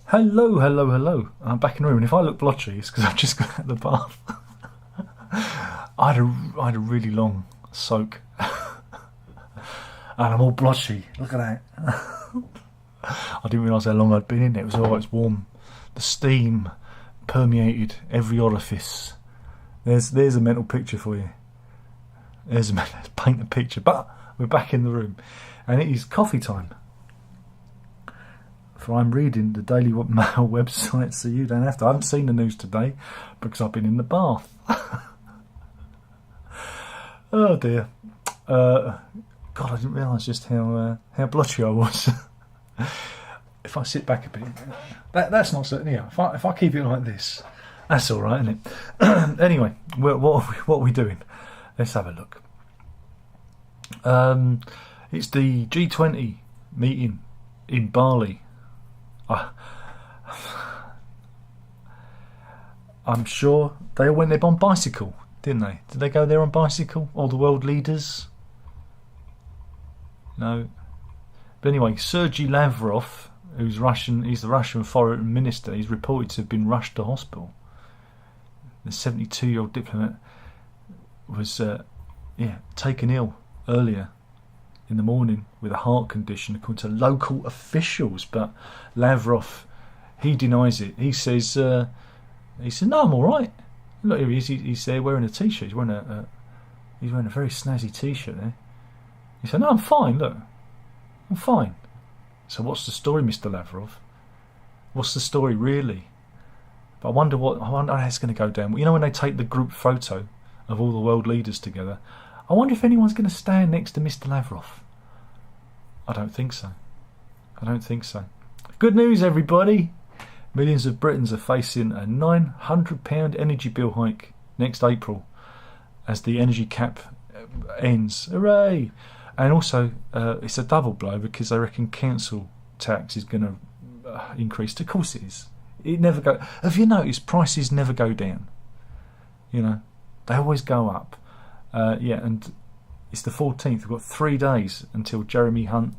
Hello, hello, hello. I'm back in the room, and if I look blotchy, it's because I've just got out of the bath. I had a really long soak, and I'm all blotchy. Look at that. I didn't realise how long I'd been in there. It was always warm. The steam permeated every orifice. There's a mental picture for you. Let's paint a picture. But we're back in the room, and it is coffee time. For I'm reading the Daily Mail website, so you don't have to. I haven't seen the news today because I've been in the bath. Oh dear. God, I didn't realise just how blotchy I was. If I sit back a bit, that's not certain. Yeah, if I keep it like this, that's all right, isn't it? Anyway, what are we doing? Let's have a look. It's the G20 meeting in Bali. I'm sure they all went there on bicycle, didn't they? Did they go there on bicycle? All the world leaders? No. But anyway, Sergei Lavrov, who's Russian, he's the Russian foreign minister. He's reported to have been rushed to hospital. The 72-year-old diplomat was, taken ill earlier in the morning with a heart condition, according to local officials. But Lavrov, he denies it. He says, no, I'm all right. Look, he's there wearing a t-shirt. He's wearing a very snazzy t-shirt there. He said, no, I'm fine. Look, I'm fine. So what's the story, Mr. Lavrov? What's the story really? But I wonder how it's going to go down. You know, when they take the group photo of all the world leaders together, I wonder if anyone's going to stand next to Mr. Lavrov. I don't think so. Good news, everybody. Millions of Britons are facing a £900 energy bill hike next April as the energy cap ends. Hooray! And also, it's a double blow because they reckon council tax is going to increase. Of course it is. It never go. Have you noticed prices never go down? You know, they always go up. And it's the 14th. We've got 3 days until Jeremy Hunt,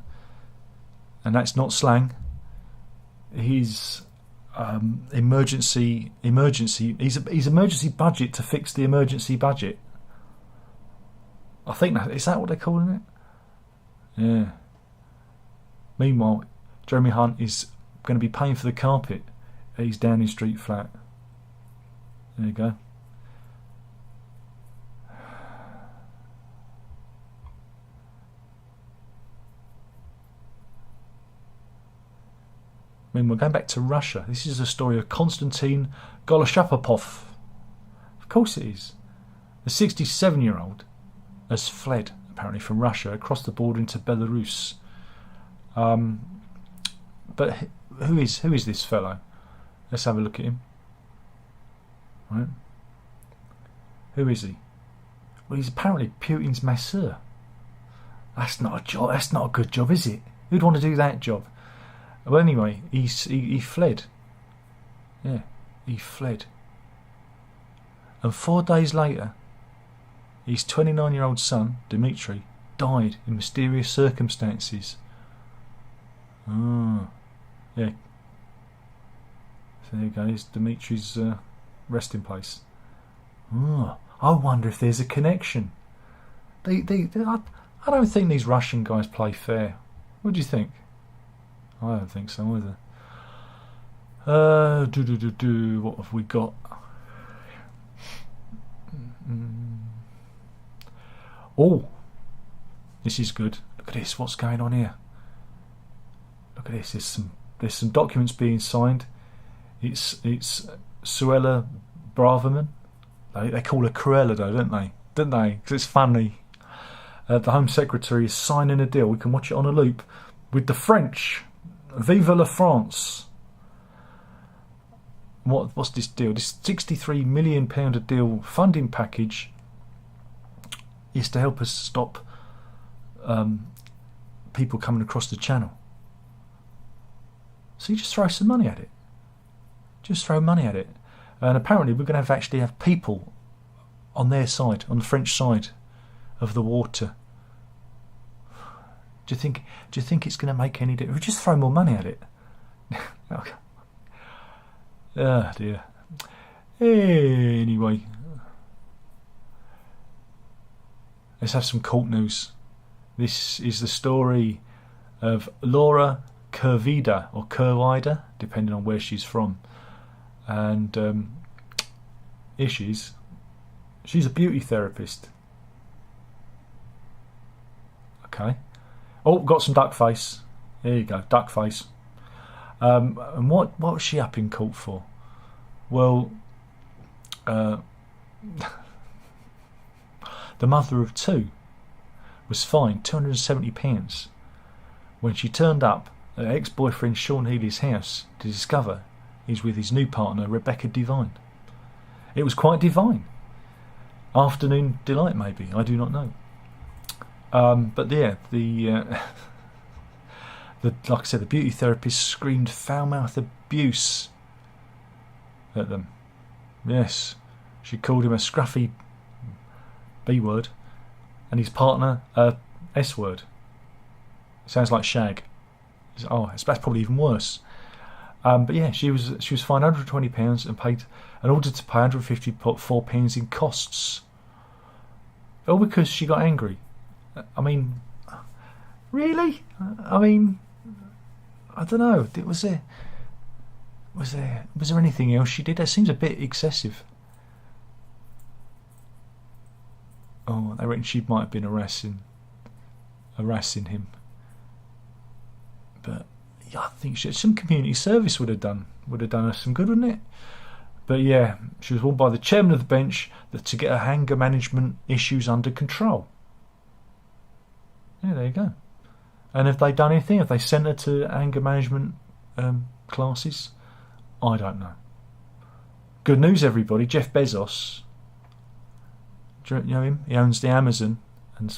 and that's not slang. His emergency budget to fix the emergency budget. I think is that what they're calling it? Yeah. Meanwhile, Jeremy Hunt is going to be paying for the carpet at his Downing Street flat. There you go. We're going back to Russia. This is the story of Konstantin Goloshapopov. Of course it is. The 67-year-old has fled, apparently, from Russia across the border into Belarus. But who is this fellow? Let's have a look at him. Right. Who is he? Well, he's apparently Putin's masseur. That's not a job. That's not a good job, is it? Who'd want to do that job? Well, anyway, he fled. Yeah, he fled. And 4 days later, his 29-year-old son, Dmitry, died in mysterious circumstances. Oh, yeah. So there you go, here's Dmitry's resting place. Oh, I wonder if there's a connection. I don't think these Russian guys play fair. What do you think? I don't think so either. What have we got? Oh, this is good. Look at this. What's going on here? Look at this. There's some documents being signed. It's Suella Braverman. They call her Cruella though, don't they? Because it's funny. The Home Secretary is signing a deal. We can watch it on a loop with the French. Vive la France. What's this deal? This £63 million a deal funding package is to help us stop people coming across the channel. So you just throw some money at it. And apparently we're going to actually have people on their side, on the French side of the water. Do you think it's going to make any difference? Just throw more money at it. Ah, dear. Anyway, let's have some court news. This is the story of Laura Curvida, or Curvida, depending on where she's from. And here she is. She's a beauty therapist. Okay. Oh, got some duck face. There you go, duck face. And what was she up in court for? Well, the mother of two was fined £270 when she turned up at ex-boyfriend Sean Healy's house to discover he's with his new partner Rebecca Devine. It was quite divine. Afternoon delight, maybe, I do not know. But yeah, like I said, the beauty therapist screamed foul-mouthed abuse at them. Yes, she called him a scruffy B-word and his partner a S-word. Sounds like shag. Oh, that's probably even worse. But yeah, she was fined £120 and paid and ordered to pay £154 in costs. All because she got angry. I mean, really? I mean, I don't know. Was there anything else she did? That seems a bit excessive. Oh, I reckon she might have been harassing him. But yeah, I think some community service would have done her some good, wouldn't it? But yeah, she was warned by the chairman of the bench that to get her anger management issues under control. Yeah, there you go. And have they done anything? Have they sent her to anger management classes? I don't know. Good news, everybody. Jeff Bezos. Do you know him? He owns the Amazon, and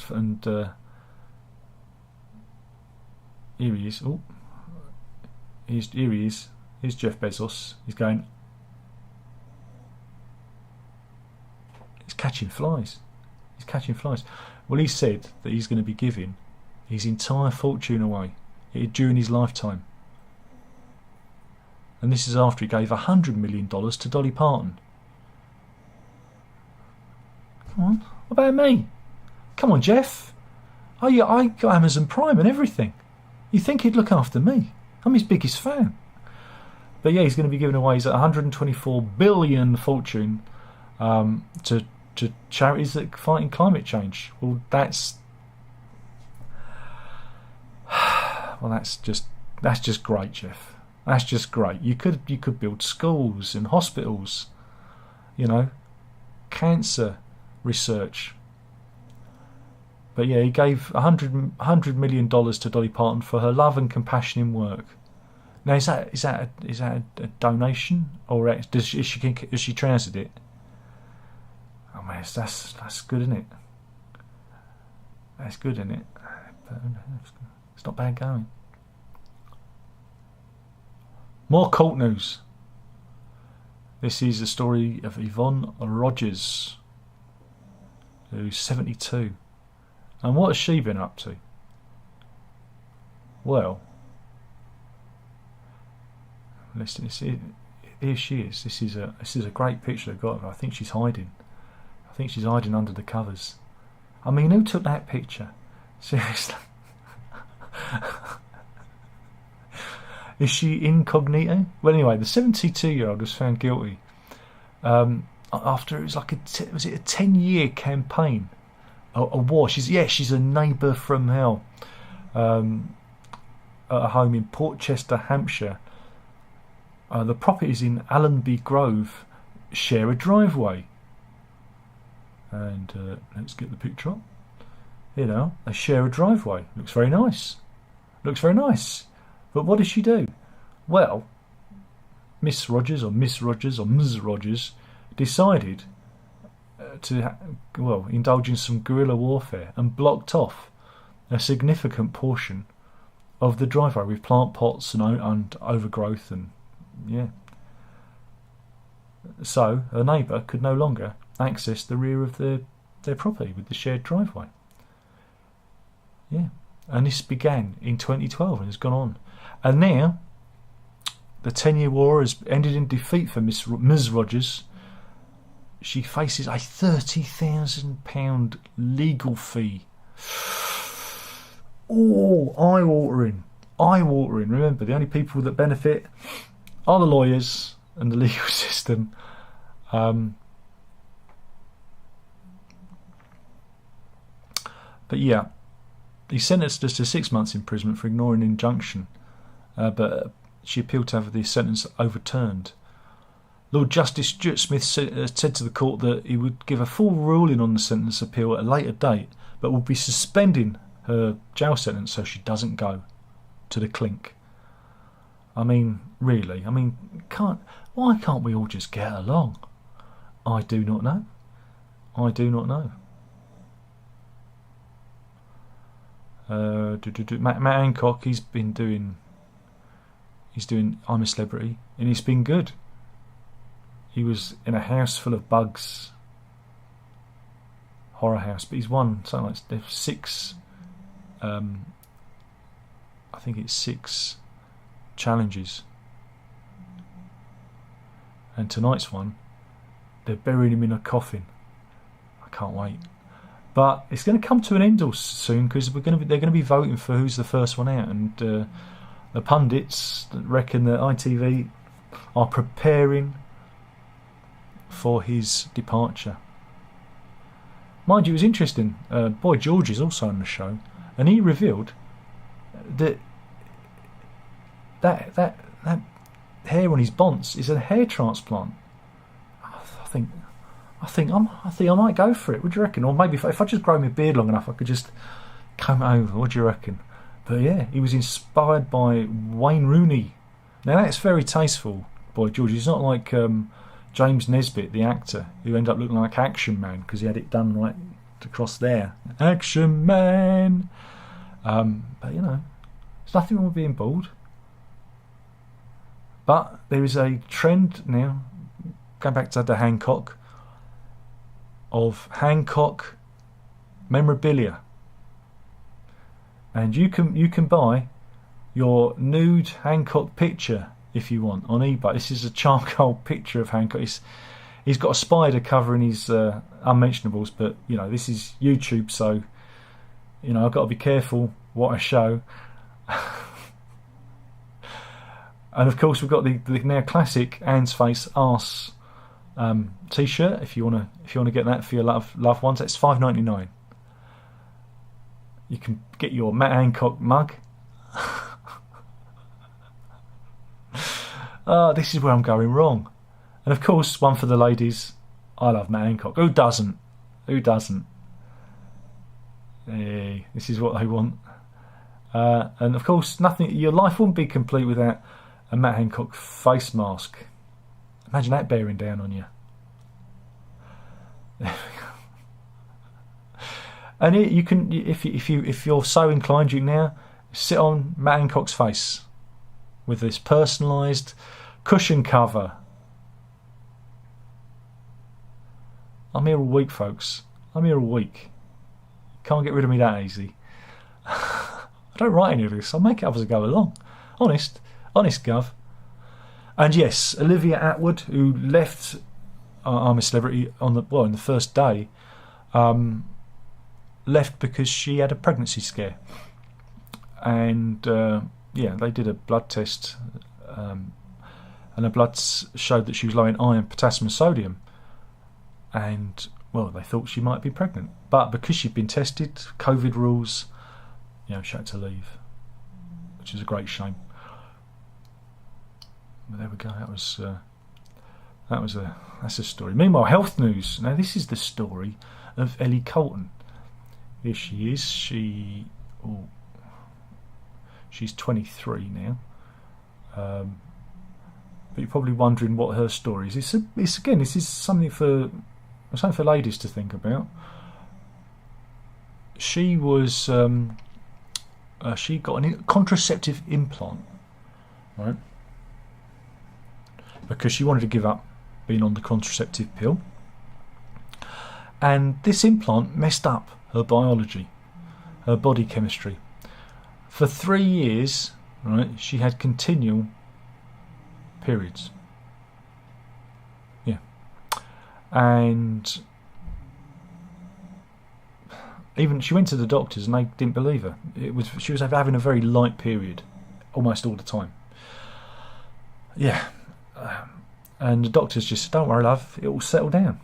here he is. Oh, here he is. Here's Jeff Bezos. He's going. He's catching flies. He's catching flies. Well, he said that he's going to be giving his entire fortune away during his lifetime. And this is after he gave $100 million to Dolly Parton. Come on, what about me? Come on, Jeff. I got Amazon Prime and everything. You think he'd look after me? I'm his biggest fan. But yeah, he's going to be giving away his $124 billion fortune to charities that fighting climate change. Well, that's just great, Jeff. That's just great. You could build schools and hospitals, cancer research. But yeah, he gave $100 million to Dolly Parton for her love and compassion in work. Now, is that a donation, or does she transit it? Oh man, that's good, isn't it? That's good, isn't it? But it's not bad going. More cult news. This is the story of Yvonne Rogers, who's 72. And what has she been up to? Well, listen, here she is. This is a great picture I've got of her. I think she's hiding. Under the covers. I mean, who took that picture? Seriously. Is she incognito? Well, anyway, the 72-year-old was found guilty after it was like a 10-year campaign, a war. She's a neighbour from hell, at a home in Portchester, Hampshire. The properties in Allenby Grove share a driveway, and let's get the picture up. They share a driveway. Looks very nice. But what does she do? Well, Miss Rogers or Ms. Rogers decided to indulge in some guerrilla warfare and blocked off a significant portion of the driveway with plant pots and overgrowth, and yeah. So her neighbour could no longer access the rear of their property with the shared driveway. Yeah. And this began in 2012 and has gone on. And now, the 10-year war has ended in defeat for Ms. Rogers. She faces a £30,000 legal fee. Oh, eye-watering. Eye-watering. Remember, the only people that benefit are the lawyers and the legal system. But yeah, he sentenced us to 6 months imprisonment for ignoring an injunction. But she appealed to have the sentence overturned. Lord Justice Stuart Smith said to the court that he would give a full ruling on the sentence appeal at a later date, but would be suspending her jail sentence so she doesn't go to the clink. I mean, really? I mean, why can't we all just get along? I do not know. I do not know. Matt Hancock, he's doing I'm a Celebrity, and he's been good. He was in a house full of bugs, horror house, but he's won something like 6. I think it's 6 challenges, and tonight's one, they're burying him in a coffin. I can't wait. But it's going to come to an end soon because they're going to be voting for who's the first one out, and the pundits reckon that ITV are preparing for his departure. Mind you, it was interesting. Boy George is also on the show, and he revealed that hair on his bonce is a hair transplant. I think I might go for it. What do you reckon? Or maybe if I just grow my beard long enough, I could just comb it over. What do you reckon? But yeah, he was inspired by Wayne Rooney. Now that's very tasteful, Boy George. He's not like James Nesbitt, the actor, who ended up looking like Action Man because he had it done right across there. Action Man. But you know, there's nothing wrong with being bald. But there is a trend now, going back to the Hancock, of Hancock memorabilia, and you can buy your nude Hancock picture if you want on eBay. This is a charcoal picture of Hancock. He's got a spider covering his unmentionables, but you know, this is YouTube, so you know, I've got to be careful what I show. And of course, we've got the now classic Anne's Face Arse t-shirt. If you wanna get that for your loved ones, that's $5.99. You can get your Matt Hancock mug. This is where I'm going wrong. And of course, one for the ladies. I love Matt Hancock. Who doesn't? Who doesn't? Hey, this is what they want. And of course, your life wouldn't be complete without a Matt Hancock face mask. Imagine that bearing down on you. There we go. And you can, if you're so inclined, you can now sit on Matt Hancock's face with this personalised cushion cover. I'm here all week, folks. I'm here all week. Can't get rid of me that easy. I don't write any of this. I'll make it up as I go along. Honest Gov. And yes, Olivia Attwood, who left I'm a Celebrity in the first day, left because she had a pregnancy scare, and they did a blood test, and the blood showed that she was low in iron, potassium, and sodium, and they thought she might be pregnant, but because she'd been tested, COVID rules, she had to leave, which is a great shame. But there we go. That's a story. Meanwhile, health news. Now this is the story of Ellie Colton. Here she is. She's 23 now. But you're probably wondering what her story is. This is something for ladies to think about. She was she got a contraceptive implant, right? Because she wanted to give up being on the contraceptive pill, and this implant messed up her biology, her body chemistry. For 3 years, right, she had continual periods. Yeah. And even she went to the doctors and they didn't believe her. She was having a very light period almost all the time. Yeah. And the doctors just said, don't worry, love, it will settle down.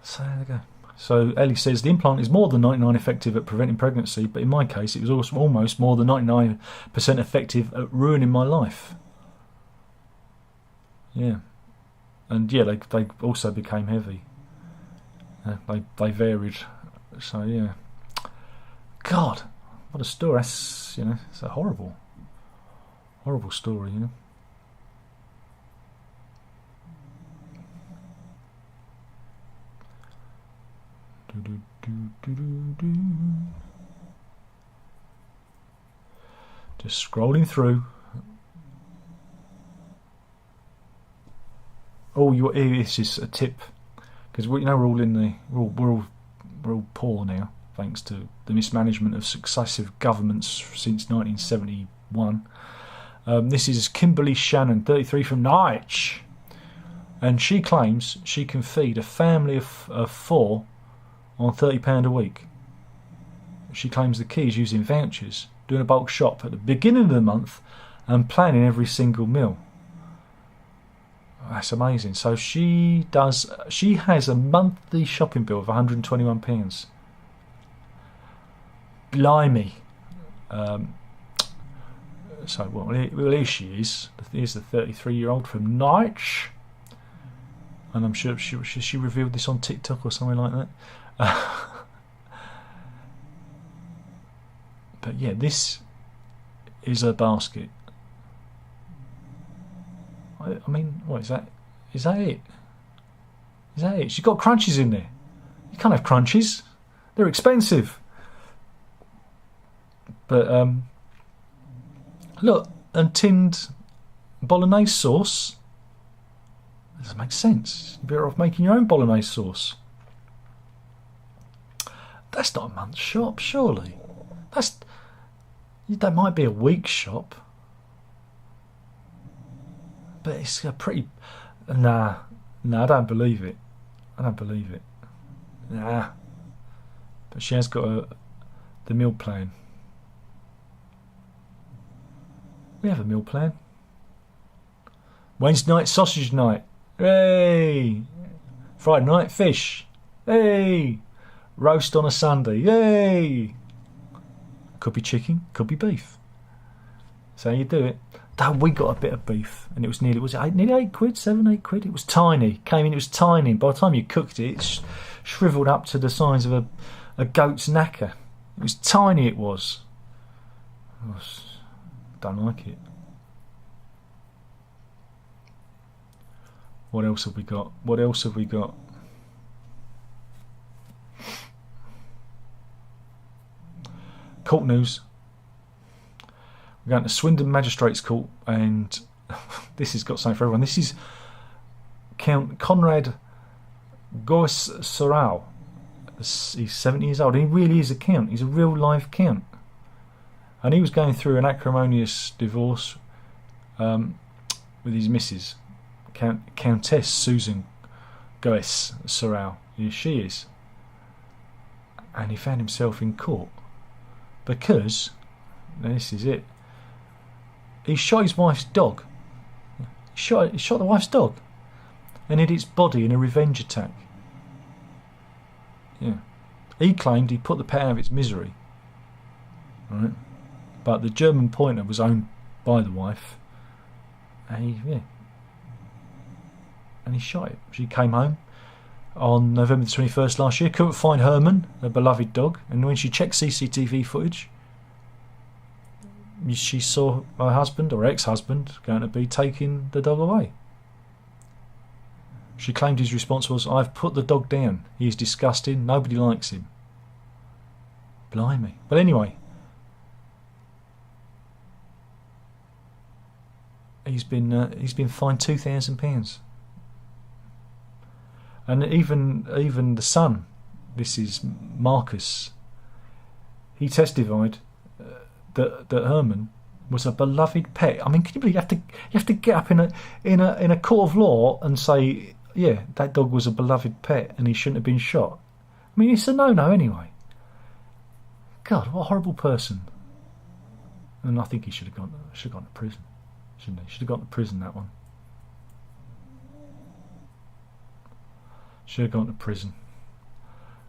So there you go. So Ellie says, the implant is more than 99% effective at preventing pregnancy, but in my case it was also almost more than 99% effective at ruining my life. Yeah. And yeah, they also became heavy. They varied. So yeah. God, what a story. That's, it's a horrible story, Just scrolling through. Oh, this is a tip, because we're all poor now, thanks to the mismanagement of successive governments since 1971. This is Kimberly Shannon, 33, from Norwich, and she claims she can feed a family of 4 on £30 a week. She claims the key is using vouchers, doing a bulk shop at the beginning of the month and planning every single meal. That's amazing. So she has a monthly shopping bill of £121. Blimey. So here she is. Here's the 33-year-old from Norwich. And I'm sure she revealed this on TikTok or something like that. But yeah, this is a basket. I mean, what is that? Is that it? Is that it? She's got crunchies in there. You can't have crunchies. They're expensive. But look, and tinned bolognese sauce. Doesn't make sense. You're better off making your own bolognese sauce. That's not a month's shop, surely. That might be a week's shop. But it's a pretty... Nah, I don't believe it. Nah. But she has got the meal plan. We have a meal plan. Wednesday night, sausage night. Hey! Friday night, fish. Hey! Roast on a Sunday. Yay! Could be chicken, could be beef. So you do it. We got a bit of beef, and it was nearly 8 quid, 7, 8 quid. It was tiny. It was tiny. By the time you cooked it, it shriveled up to the size of a goat's knacker. It was tiny. It was. Don't like it. What else have we got? Court news. We're going to Swindon Magistrates Court, and this has got something for everyone. This is Count Conrad Gois-Sorau. He's 70 years old, and he really is a count. He's a real live count. And he was going through an acrimonious divorce with his missus, Countess Susan Gois-Sorau. She is. And he found himself in court because, and this is it, he shot his wife's dog. He shot the wife's dog and hid its body in a revenge attack. Yeah. He claimed he put the pet out of its misery. Right? But the German pointer was owned by the wife, and he shot it. She came home on November the 21st last year, couldn't find Herman, her beloved dog, and when she checked CCTV footage, she saw her husband, or ex-husband, going to be taking the dog away. She claimed his response was, "I've put the dog down. He is disgusting. Nobody likes him." Blimey. But anyway, he's been fined £2,000. And even the son, this is Marcus, he testified that Herman was a beloved pet. I mean, can you believe you have to get up in a court of law and say, yeah, that dog was a beloved pet and he shouldn't have been shot. I mean, it's a no-no anyway. God, what a horrible person. And I think he should have gone to prison, shouldn't he? Should have gone to prison, that one. Should have gone to prison.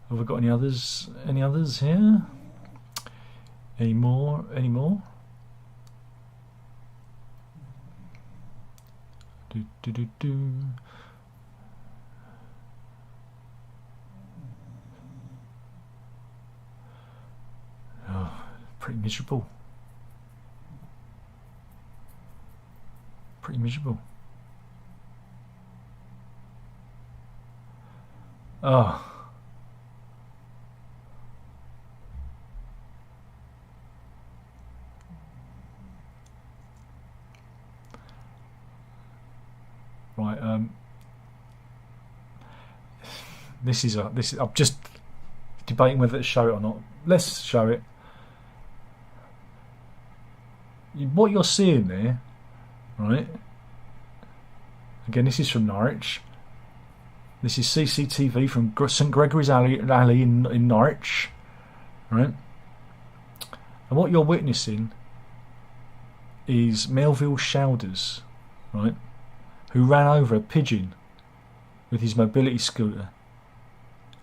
Have we got any others? Any others here? Any more? Any more? Do. Oh, pretty miserable. Pretty miserable. Oh. Right, this is I'm just debating whether to show it or not. Let's show it. What you're seeing there, right? Again, this is from Norwich. This is CCTV from St Gregory's Alley in Norwich, right? And what you're witnessing is Melville Shoulders, right, who ran over a pigeon with his mobility scooter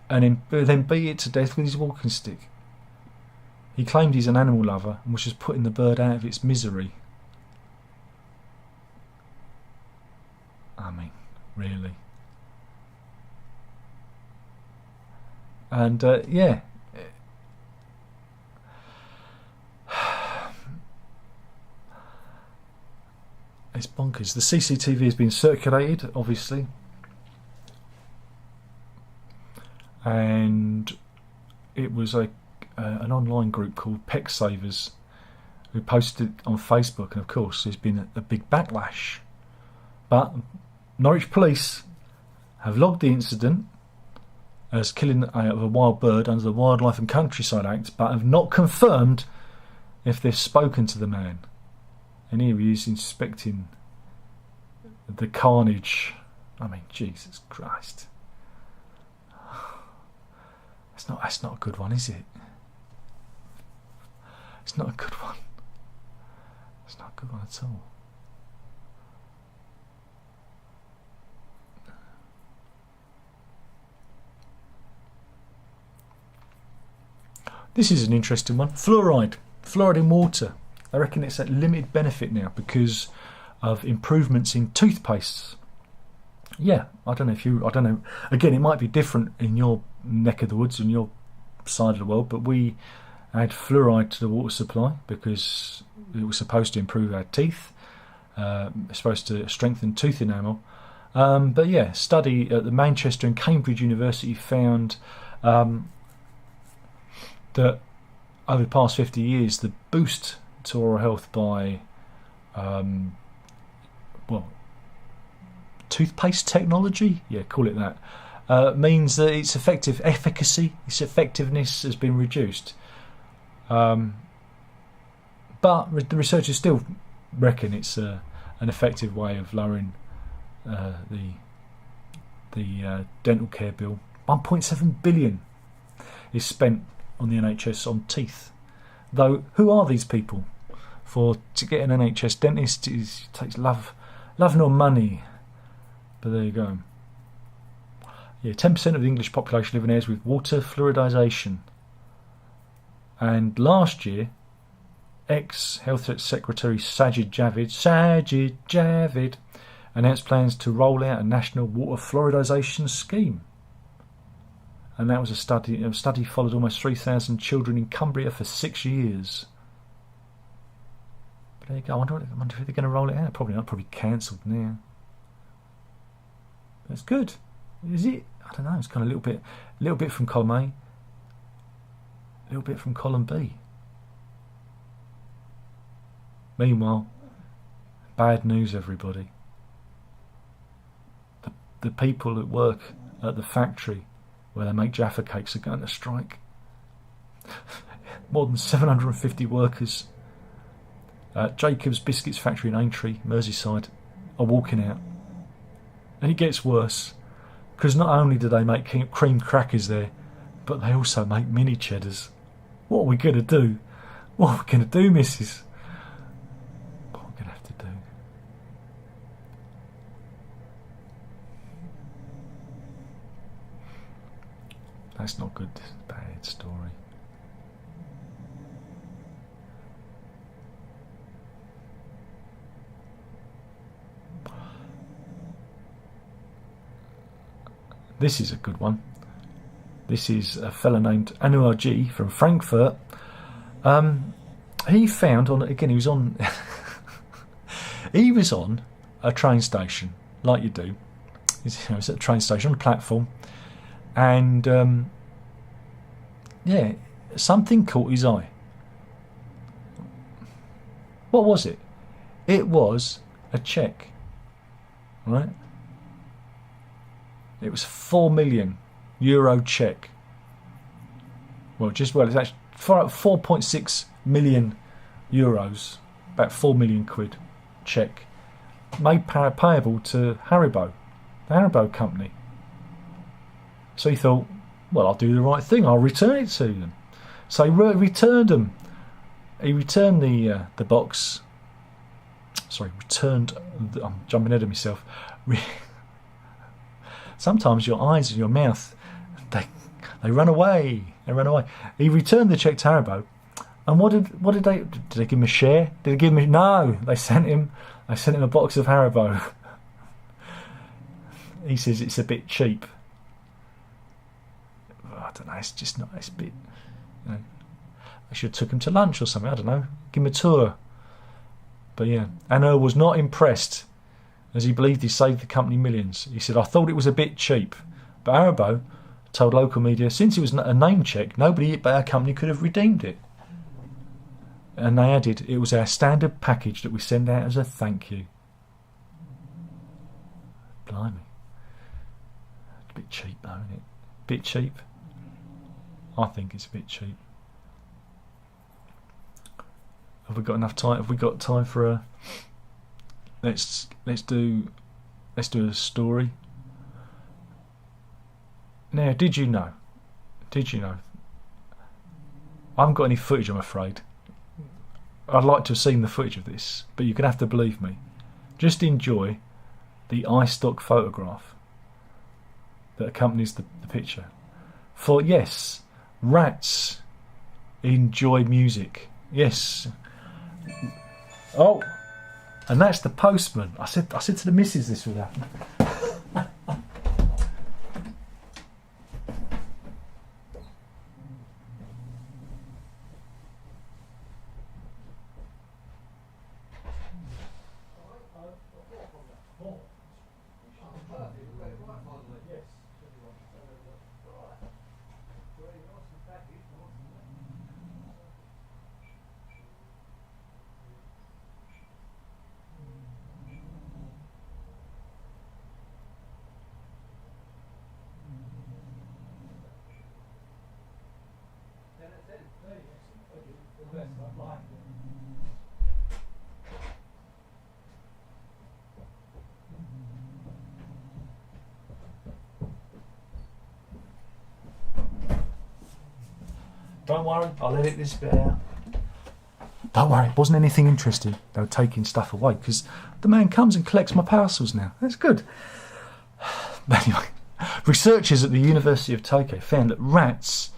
and then beat it to death with his walking stick. He claimed he's an animal lover and was just putting the bird out of its misery. I mean, really. And yeah, it's bonkers. The CCTV has been circulated, obviously, and it was an online group called Peck Savers who posted it on Facebook, and of course there's been a big backlash. But Norwich police have logged the incident as killing of a wild bird under the Wildlife and Countryside Act, but have not confirmed if they've spoken to the man. And here he is inspecting the carnage. I mean, Jesus Christ. That's not a good one, is it? It's not a good one. It's not a good one at all. This is an interesting one. Fluoride in water. I reckon it's at limited benefit now because of improvements in toothpastes. Yeah, I don't know. Again, it might be different in your neck of the woods, in your side of the world, but we add fluoride to the water supply because it was supposed to improve our teeth. It's supposed to strengthen tooth enamel. But yeah, study at the Manchester and Cambridge University found that over the past 50 years, the boost to oral health by toothpaste technology, yeah, call it that, means that its its effectiveness has been reduced. But the researchers still reckon it's an effective way of lowering the dental care bill. 1.7 billion is spent on the NHS on teeth. Though, who are these people? To get an NHS dentist, it takes love nor money. But there you go. Yeah, 10% of the English population live in areas with water fluoridisation. And last year, ex-Health Secretary Sajid Javid announced plans to roll out a national water fluoridisation scheme. And that was a study. A study followed almost 3,000 children in Cumbria for 6 years. But there you go. I wonder if they're going to roll it out. Probably not. Probably cancelled now. That's good. Is it? I don't know. It's kind of a little bit from column A, a little bit from column B. Meanwhile, bad news, everybody. The people that work at the factory where they make Jaffa cakes are going to strike. More than 750 workers Jacob's Biscuits Factory in Aintree, Merseyside, are walking out. And it gets worse, because not only do they make cream crackers there, but they also make mini cheddars. What are we going to do? What are we going to do, missus? What are we going to have to do? That's not good. Bad story. This is a good one. This is a fella named Anwar G from Frankfurt. He found on again. He was on. He was on a train station, like you do. He was at a train station on a platform, and yeah, something caught his eye. What was it? It was a cheque, right? It was €4 million cheque. Well, it's actually 4.6 million euros, about 4 million quid cheque, made payable to Haribo, the Haribo company. So he thought, well, I'll do the right thing. I'll return it to them. So he returned them. He returned the box. Sorry, I'm jumping ahead of myself. Sometimes your eyes and your mouth, they run away. They run away. He returned the cheque to Haribo, and what did they give him a share? Did they give him no? They sent him a box of Haribo. He says it's a bit cheap. I don't know. It's just not. It's a bit. You know, I should have took him to lunch or something. I don't know. Give him a tour. But yeah, Anna was not impressed, as he believed he saved the company millions. He said, I thought it was a bit cheap. But Haribo told local media, since it was a name check, nobody but our company could have redeemed it. And they added, it was our standard package that we send out as a thank you. Blimey. It's a bit cheap though, isn't it? Bit cheap? I think it's a bit cheap. Have we got enough time? Have we got time for a... Let's do a story. Now, did you know? I haven't got any footage, I'm afraid. I'd like to have seen the footage of this, but you're going to have to believe me. Just enjoy the iStock photograph that accompanies the picture. For yes, rats enjoy music. Yes. Oh. And that's the postman. I said to the missus this would happen. Don't worry, I'll edit this bit out. Don't worry, it wasn't anything interesting. They were taking stuff away because the man comes and collects my parcels now. That's good. But anyway, researchers at the University of Tokyo found that rats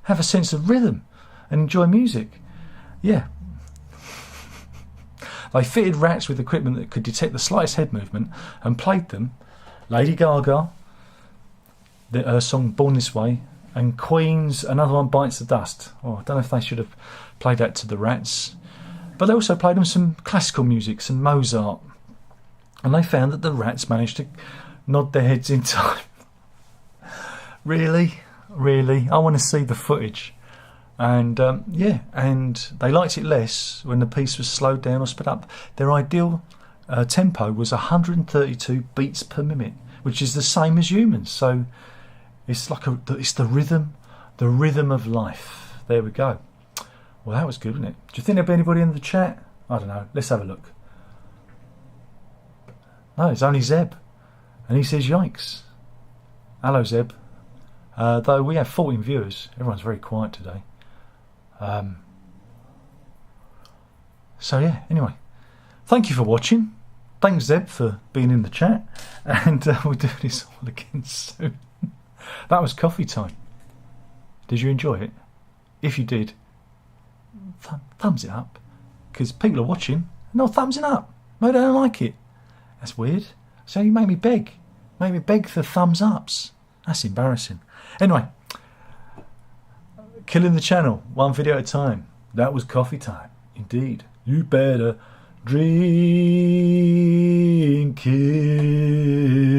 have a sense of rhythm and enjoy music. Yeah. They fitted rats with equipment that could detect the slightest head movement and played them Lady Gaga, her song Born This Way, and Queen's Another One Bites the Dust. Oh, I don't know if they should have played that to the rats. But they also played them some classical music, some Mozart. And they found that the rats managed to nod their heads in time. Really? I want to see the footage. And yeah, and they liked it less when the piece was slowed down or sped up. Their ideal tempo was 132 beats per minute, which is the same as humans. So it's like it's the rhythm of life. There we go. Well, that was good, wasn't it? Do you think there'll be anybody in the chat? I don't know. Let's have a look. No, it's only Zeb. And he says, yikes. Hello, Zeb. Though we have 14 viewers. Everyone's very quiet today. So yeah, anyway. Thank you for watching. Thanks, Zeb, for being in the chat. And we'll do this all again soon. That was coffee time. Did you enjoy it? If you did, thumbs it up. Because people are watching. No, thumbs it up. Maybe they don't like it. That's weird. So you make me beg. Make me beg for thumbs ups. That's embarrassing. Anyway, killing the channel, one video at a time. That was coffee time. Indeed. You better drink it.